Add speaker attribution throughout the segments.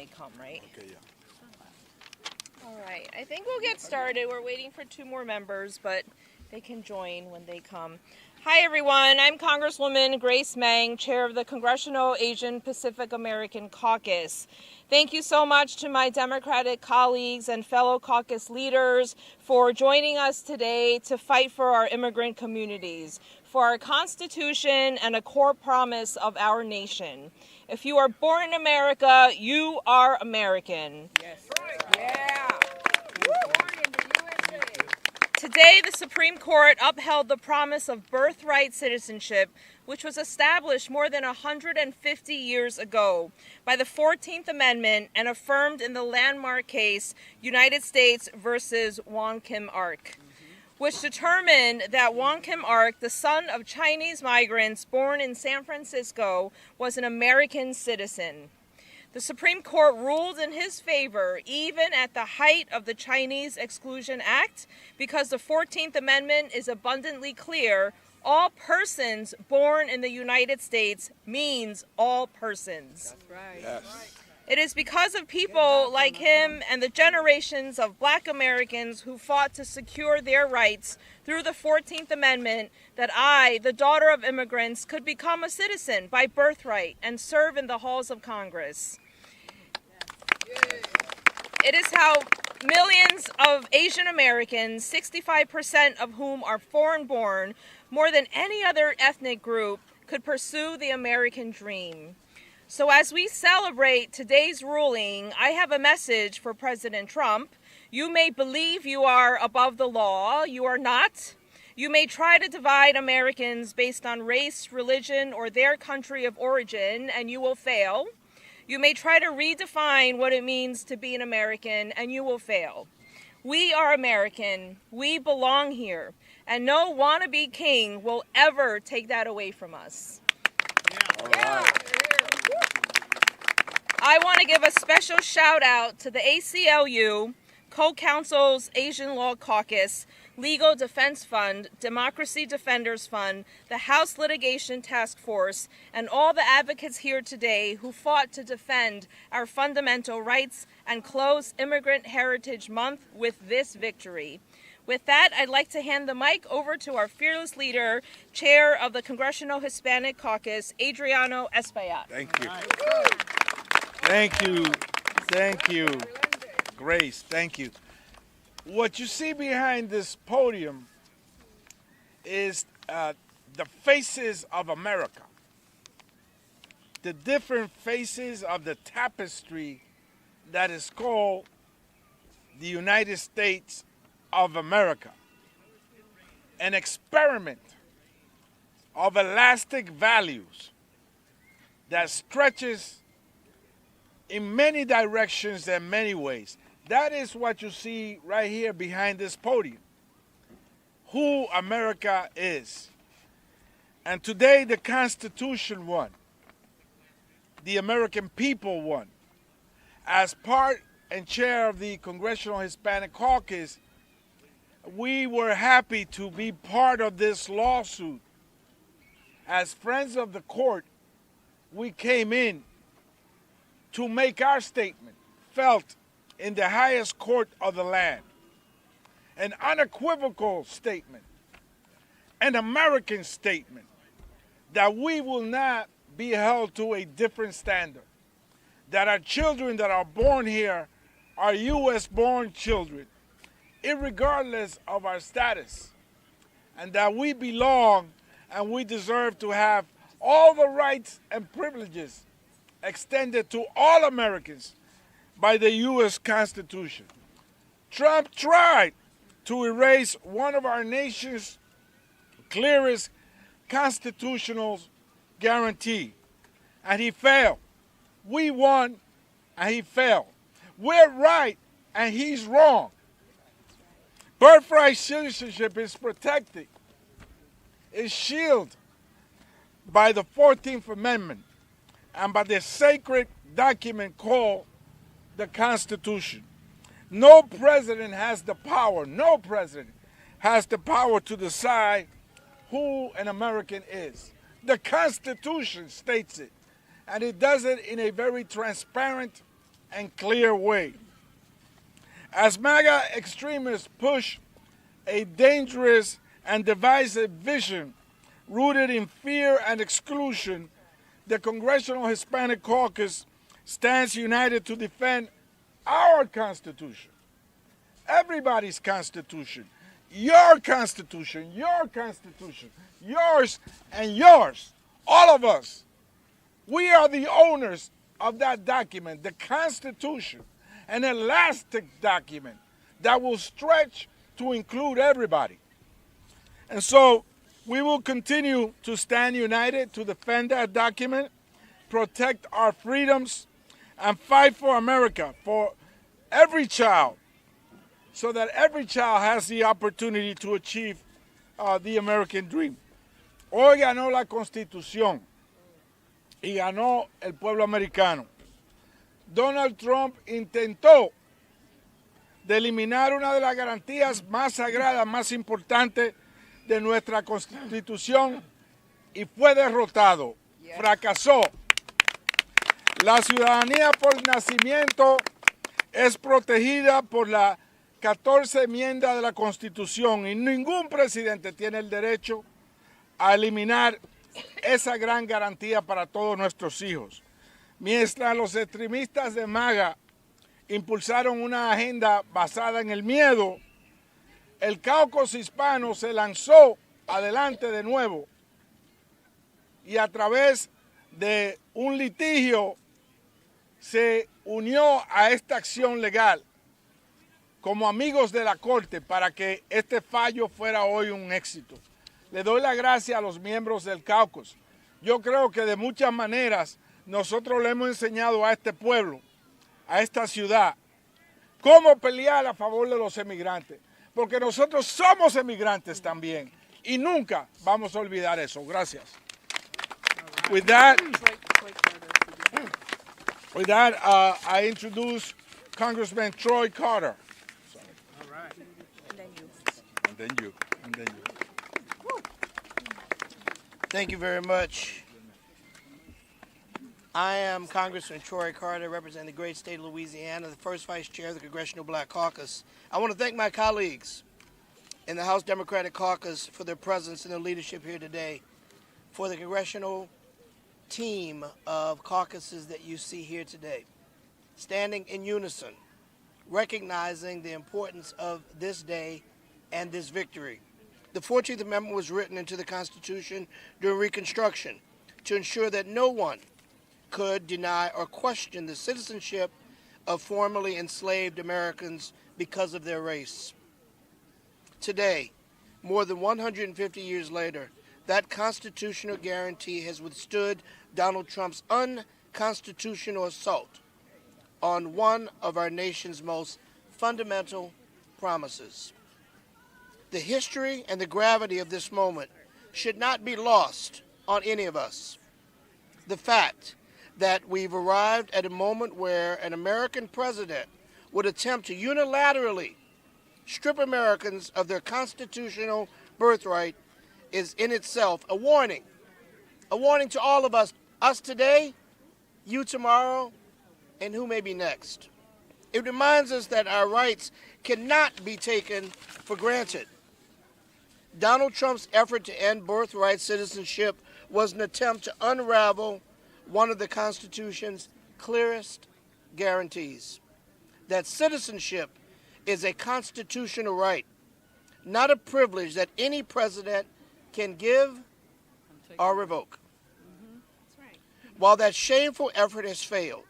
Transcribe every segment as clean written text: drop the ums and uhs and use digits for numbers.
Speaker 1: they come, right?
Speaker 2: Okay, yeah.
Speaker 1: All right, I think we'll get started. We're waiting for 2 more members, but they can join when they come. Hi, everyone. I'm Congresswoman Grace Meng, chair of the Congressional Asian Pacific American Caucus. Thank you so much to my Democratic colleagues and fellow caucus leaders for joining us today to fight for our immigrant communities, for our Constitution and a core promise of our nation. If you are born in America, you are American.
Speaker 3: Yes. Yeah. Born in the USA.
Speaker 1: Today, the Supreme Court upheld the promise of birthright citizenship, which was established more than 150 years ago by the 14th Amendment and affirmed in the landmark case United States versus Wong Kim Ark, which determined that Wong Kim Ark, the son of Chinese migrants born in San Francisco, was an American citizen. The Supreme Court ruled in his favor even at the height of the Chinese Exclusion Act because the 14th Amendment is abundantly clear. All persons born in the United States means all persons.
Speaker 3: That's right.
Speaker 2: Yes.
Speaker 1: It is because of people like him and the generations of Black Americans who fought to secure their rights through the 14th Amendment that I, the daughter of immigrants, could become a citizen by birthright and serve in the halls of Congress. It is how millions of Asian Americans, 65% of whom are foreign-born, more than any other ethnic group, could pursue the American dream. So as we celebrate today's ruling, I have a message for President Trump. You may believe you are above the law. You are not. You may try to divide Americans based on race, religion, or their country of origin, and you will fail. You may try to redefine what it means to be an American, and you will fail. We are American. We belong here. And no wannabe king will ever take that away from us.
Speaker 2: All right.
Speaker 1: I want to give a special shout out to the ACLU, Co-Counsel's Asian Law Caucus, Legal Defense Fund, Democracy Defenders Fund, the House Litigation Task Force, and all the advocates here today who fought to defend our fundamental rights and close Immigrant Heritage Month with this victory. With that, I'd like to hand the mic over to our fearless leader, chair of the Congressional Hispanic Caucus, Adriano Espaillat.
Speaker 2: Thank you. Thank you. Thank you. Grace, thank you. What you see behind this podium is the faces of America. The different faces of the tapestry that is called the United States of America. An experiment of elastic values that stretches in many directions and many ways. That is what you see right here behind this podium. Who America is. And today the Constitution won. The American people won. As part and chair of the Congressional Hispanic Caucus, we were happy to be part of this lawsuit. As friends of the court, we came in to make our statement felt in the highest court of the land. An unequivocal statement, an American statement, that we will not be held to a different standard. That our children that are born here are U.S.-born children, irregardless of our status. And that we belong and we deserve to have all the rights and privileges extended to all Americans by the U.S. Constitution. Trump tried to erase one of our nation's clearest constitutional guarantee, and he failed. We won, and he failed. We're right, and he's wrong. Birthright citizenship is protected, is shielded by the 14th Amendment and by the sacred document called the Constitution. No president has the power, to decide who an American is. The Constitution states it, and it does it in a very transparent and clear way. As MAGA extremists push a dangerous and divisive vision rooted in fear and exclusion, the Congressional Hispanic Caucus stands united to defend our Constitution, everybody's Constitution, your Constitution, yours and yours, all of us. We are the owners of that document, the Constitution, an elastic document that will stretch to include everybody. And so we will continue to stand united to defend that document, protect our freedoms, and fight for America, for every child, so that every child has the opportunity to achieve the American dream. Hoy ganó la Constitución y ganó el pueblo americano. Donald Trump intentó de eliminar una de las garantías más sagradas, más importantes de nuestra Constitución y fue derrotado, fracasó. La ciudadanía por nacimiento es protegida por la 14 enmienda de la Constitución y ningún presidente tiene el derecho a eliminar esa gran garantía para todos nuestros hijos. Mientras los extremistas de MAGA impulsaron una agenda basada en el miedo, el caucus hispano se lanzó adelante de nuevo y a través de un litigio se unió a esta acción legal como amigos de la Corte para que este fallo fuera hoy un éxito. Le doy las gracias a los miembros del caucus. Yo creo que de muchas maneras nosotros le hemos enseñado a este pueblo, a esta ciudad, cómo pelear a favor de los emigrantes, porque nosotros somos emigrantes también y nunca vamos a olvidar eso. Gracias. With that, I introduce Congressman Troy Carter.
Speaker 3: All right. And then you.
Speaker 2: And then you. And then you.
Speaker 4: Thank you very much. I am Congressman Troy Carter, representing the great state of Louisiana, the first vice chair of the Congressional Black Caucus. I want to thank my colleagues in the House Democratic Caucus for their presence and their leadership here today, for the congressional team of caucuses that you see here today, standing in unison, recognizing the importance of this day and this victory. The 14th Amendment was written into the Constitution during Reconstruction to ensure that no one could deny or question the citizenship of formerly enslaved Americans because of their race. Today, more than 150 years later, that constitutional guarantee has withstood Donald Trump's unconstitutional assault on one of our nation's most fundamental promises. The history and the gravity of this moment should not be lost on any of us. The fact that we've arrived at a moment where an American president would attempt to unilaterally strip Americans of their constitutional birthright is in itself a warning to all of us today, you tomorrow, and who may be next. It reminds us that our rights cannot be taken for granted. Donald Trump's effort to end birthright citizenship was an attempt to unravel one of the Constitution's clearest guarantees, that citizenship is a constitutional right, not a privilege that any president can give or revoke. While that shameful effort has failed,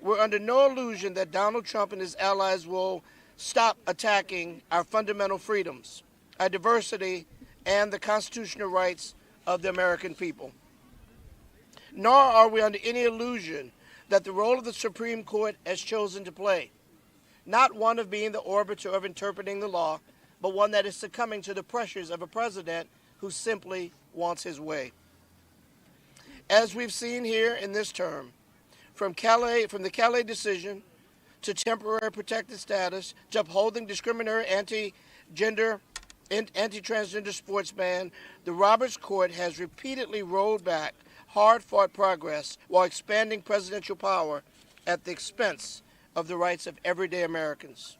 Speaker 4: we're under no illusion that Donald Trump and his allies will stop attacking our fundamental freedoms, our diversity, and the constitutional rights of the American people. Nor are we under any illusion that the role of the Supreme Court has chosen to play, not one of being the arbiter of interpreting the law, but one that is succumbing to the pressures of a president who simply wants his way. As we've seen here in this term, from the Calais decision to temporary protected status to upholding discriminatory anti-transgender sports ban, the Roberts Court has repeatedly rolled back hard-fought progress while expanding presidential power at the expense of the rights of everyday Americans.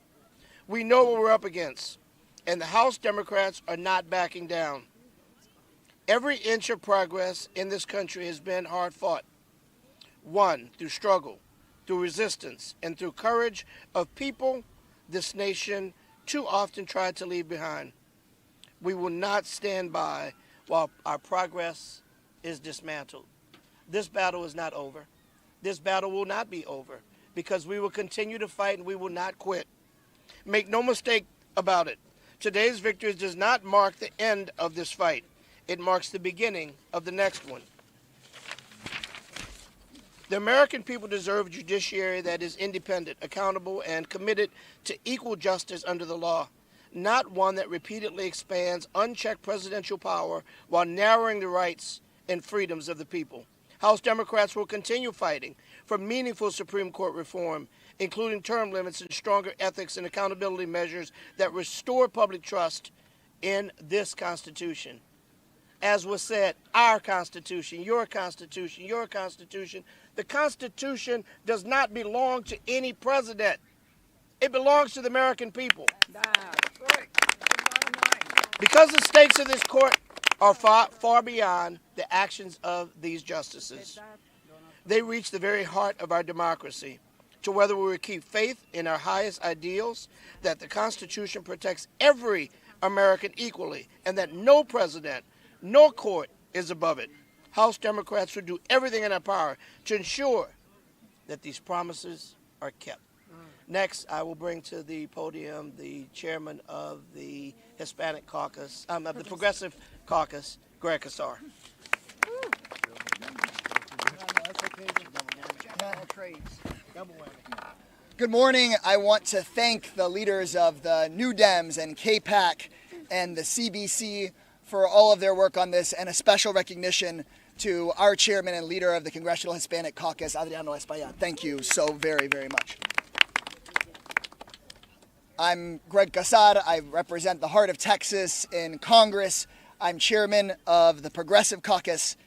Speaker 4: We know what we're up against, and the House Democrats are not backing down. Every inch of progress in this country has been hard fought, won through struggle, through resistance, and through courage of people this nation too often tried to leave behind. We will not stand by while our progress is dismantled. This battle is not over. This battle will not be over because we will continue to fight and we will not quit. Make no mistake about it. Today's victory does not mark the end of this fight. It marks the beginning of the next one. The American people deserve a judiciary that is independent, accountable, and committed to equal justice under the law, not one that repeatedly expands unchecked presidential power while narrowing the rights and freedoms of the people. House Democrats will continue fighting for meaningful Supreme Court reform, including term limits and stronger ethics and accountability measures that restore public trust in this Constitution. As was said, our Constitution, your Constitution, your Constitution. The Constitution does not belong to any president. It belongs to the American people.
Speaker 3: That's right.
Speaker 4: Because the stakes of this court are far beyond the actions of these justices. They reach the very heart of our democracy, to whether we will keep faith in our highest ideals, that the Constitution protects every American equally, and that no president, no court is above it. House Democrats will do everything in their power to ensure that these promises are kept. Next, I will bring to the podium the chairman of the Hispanic Caucus, of the Progressive Caucus, Greg Casar.
Speaker 5: Good morning. I want to thank the leaders of the New Dems and KPAC and the CBC for all of their work on this, and a special recognition to our chairman and leader of the Congressional Hispanic Caucus, Adriano Espaillat. Thank you so very, very much. I'm Greg Casar. I represent the heart of Texas in Congress. I'm chairman of the Progressive Caucus,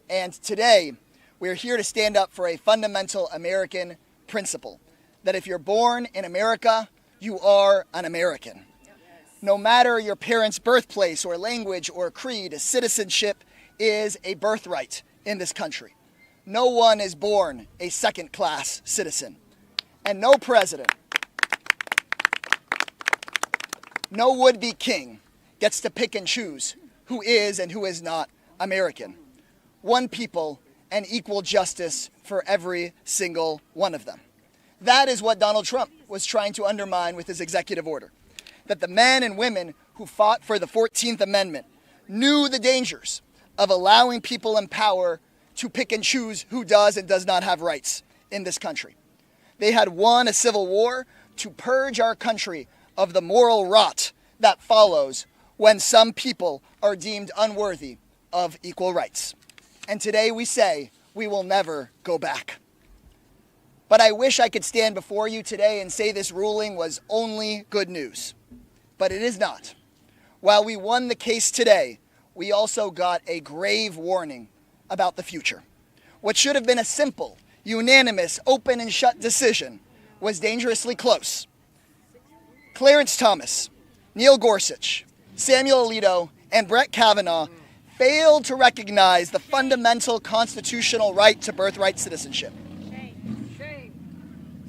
Speaker 5: and today we're here to stand up for a fundamental American principle, that if you're born in America, you are an American. No matter your parents' birthplace or language or creed, citizenship is a birthright in this country. No one is born a second-class citizen, and no president, no would-be king gets to pick and choose who is and who is not American. One people and equal justice for every single one of them. That is what Donald Trump was trying to undermine with his executive order. That the men and women who fought for the 14th Amendment knew the dangers of allowing people in power to pick and choose who does and does not have rights in this country. They had won a civil war to purge our country of the moral rot that follows when some people are deemed unworthy of equal rights. And today we say we will never go back. But I wish I could stand before you today and say this ruling was only good news. But it is not. While we won the case today, we also got a grave warning about the future. What should have been a simple, unanimous, open and shut decision was dangerously close. Clarence Thomas, Neil Gorsuch, Samuel Alito, and Brett Kavanaugh failed to recognize the fundamental constitutional right to birthright citizenship.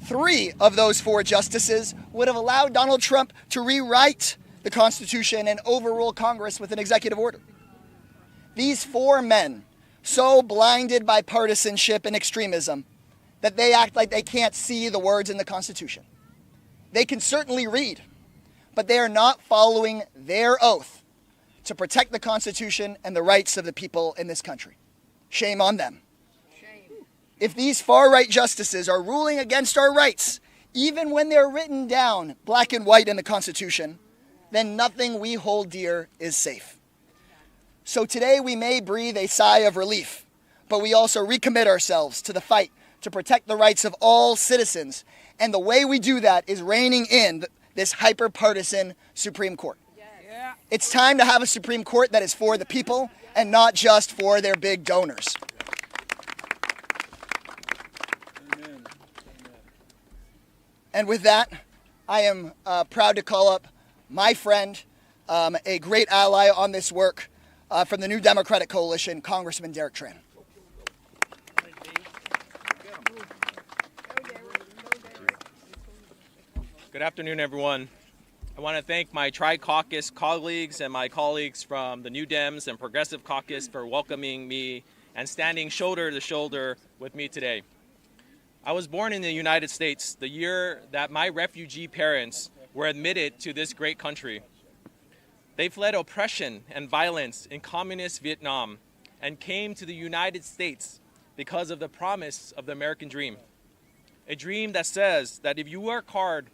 Speaker 5: Three of those four justices would have allowed Donald Trump to rewrite the Constitution and overrule Congress with an executive order. These four men, so blinded by partisanship and extremism, that they act like they can't see the words in the Constitution. They can certainly read, but they are not following their oath to protect the Constitution and the rights of the people in this country. Shame on them. If these far-right justices are ruling against our rights, even when they're written down black and white in the Constitution, then nothing we hold dear is safe. So today we may breathe a sigh of relief, but we also recommit ourselves to the fight to protect the rights of all citizens. And the way we do that is reining in this hyper-partisan Supreme Court.
Speaker 3: Yeah.
Speaker 5: It's time to have a Supreme Court that is for the people and not just for their big donors. And with that, I am proud to call up my friend, a great ally on this work from the New Democratic Coalition, Congressman Derek Tran.
Speaker 6: Good afternoon, everyone. I want to thank my Tri-Caucus colleagues and my colleagues from the New Dems and Progressive Caucus for welcoming me and standing shoulder to shoulder with me today. I was born in the United States the year that my refugee parents were admitted to this great country. They fled oppression and violence in communist Vietnam and came to the United States because of the promise of the American dream. A dream that says that if you work hard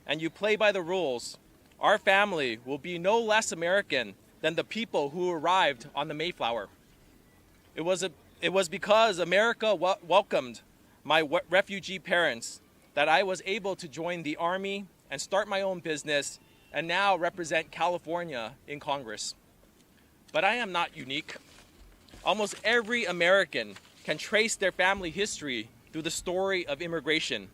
Speaker 6: and you play by the rules, our family will be no less American than the people who arrived on the Mayflower. It was because America welcomed my refugee parents that I was able to join the Army and start my own business and now represent California in Congress. But I am not unique. Almost every American can trace their family history through the story of immigration.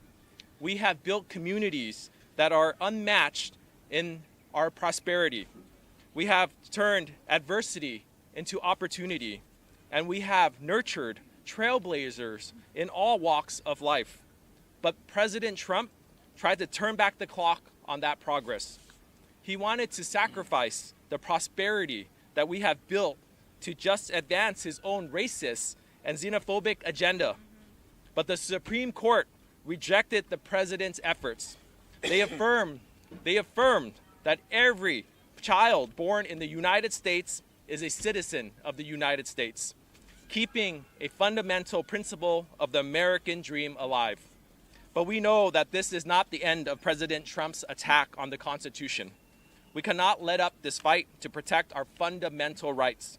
Speaker 6: We have built communities that are unmatched in our prosperity. We have turned adversity into opportunity, and we have nurtured trailblazers in all walks of life. But President Trump tried to turn back the clock on that progress. He wanted to sacrifice the prosperity that we have built to just advance his own racist and xenophobic agenda. But the Supreme Court rejected the president's efforts. They affirmed that every child born in the United States is a citizen of the United States, keeping a fundamental principle of the American dream alive. But we know that this is not the end of President Trump's attack on the Constitution. We cannot let up this fight to protect our fundamental rights.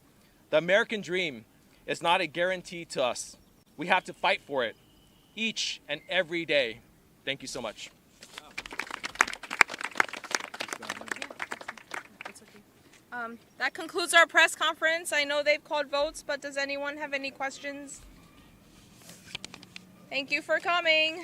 Speaker 6: The American dream is not a guarantee to us. We have to fight for it each and every day. Thank you so much.
Speaker 1: That concludes our press conference. I know they've called votes, but does anyone have any questions? Thank you for coming.